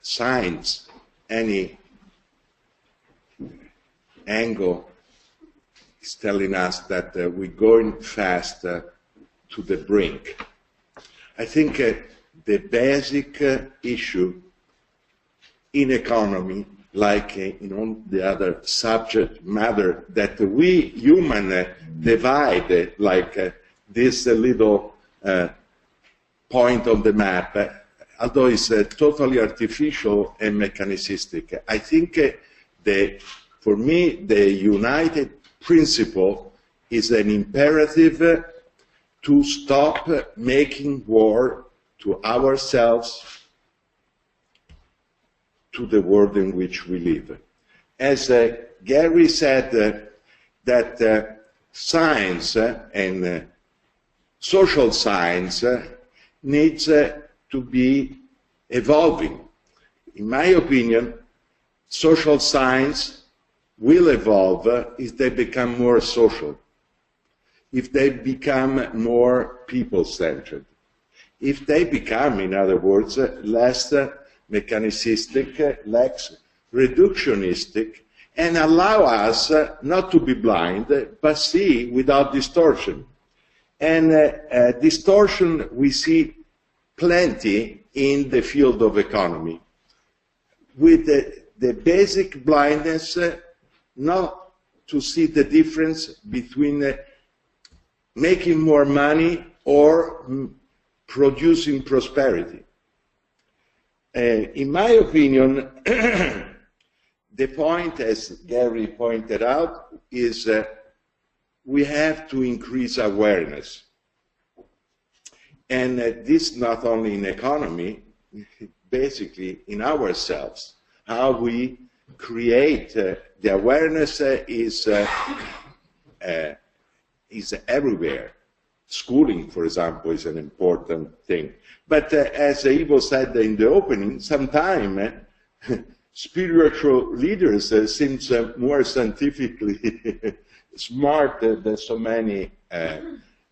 signs, any angle is telling us that we're going fast to the brink. I think the basic issue in economy, like in all the other subject matter, that we human divide like this little point on the map, although it's totally artificial and mechanicistic. I think for me, the united principle is an imperative to stop making war to ourselves, to the world in which we live. As Gary said, that science and social science needs to be evolving. In my opinion, social science will evolve if they become more social, if they become more people-centered, if they become, in other words, less mechanicistic, less reductionistic, and allow us not to be blind, but see without distortion. And distortion we see plenty in the field of economy, with the basic blindness not to see the difference between making more money or producing prosperity. In my opinion, the point, as Gary pointed out, is we have to increase awareness. And this not only in economy, basically in ourselves. How we create the awareness is everywhere. Schooling, for example, is an important thing. But as Ivo said in the opening, sometimes spiritual leaders seem more scientifically smart than so many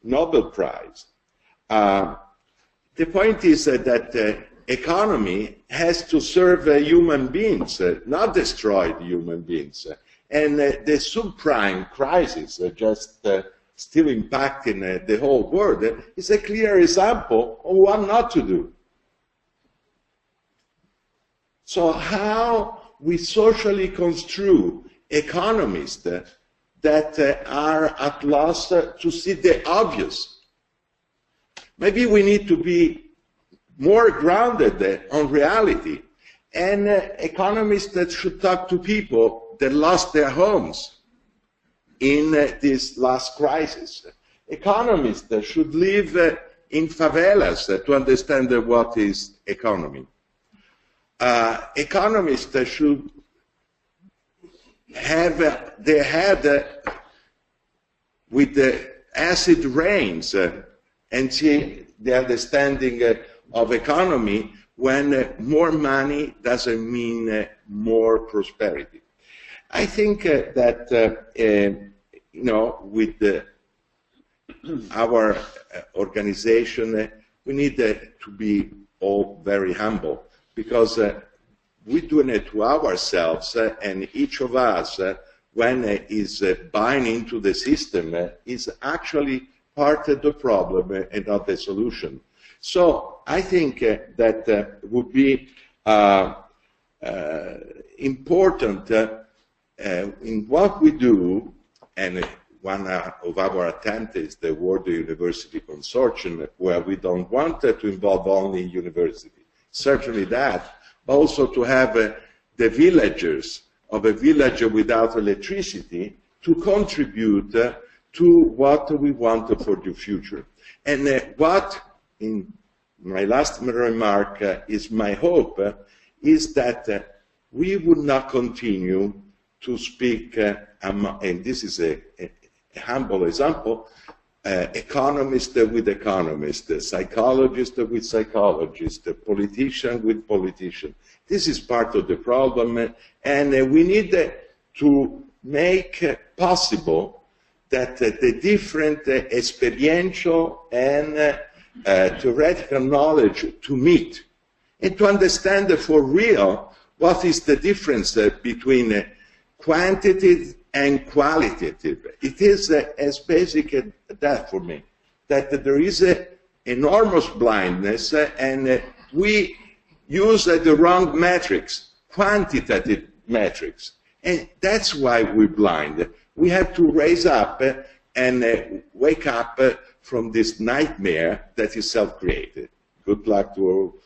Nobel Prize. The point is that economy has to serve human beings, not destroy human beings. And the subprime crisis, just still impacting the whole world, is a clear example of what not to do. So how we socially construe economists that are at loss to see the obvious? Maybe we need to be more grounded on reality, and economists that should talk to people that lost their homes in this last crisis. Economists that should live in favelas to understand what is economy. Economists that should have their head with the acid rains and see the understanding of economy when more money doesn't mean more prosperity. I think that, you know, with our organization, we need to be all very humble, because we're doing it to ourselves, and each of us, when is buying into the system, is actually part of the problem and not the solution. So I think that would be important in what we do, and one of our attempts is the World University Consortium, where we don't want to involve only university. Certainly that, but also to have the villagers of a village without electricity to contribute to what we want for the future. And what, in my last remark, is my hope, is that we would not continue to speak, and this is a humble example, economist with economist, psychologist with psychologist, politician with politician. This is part of the problem, and we need to make possible that the different experiential and theoretical knowledge to meet and to understand for real what is the difference between quantitative and qualitative. It is as basic as that for me, that there is enormous blindness and we use the wrong metrics, quantitative metrics. And that's why we're blind. We have to raise up and wake up from this nightmare that is self-created. Good luck to all.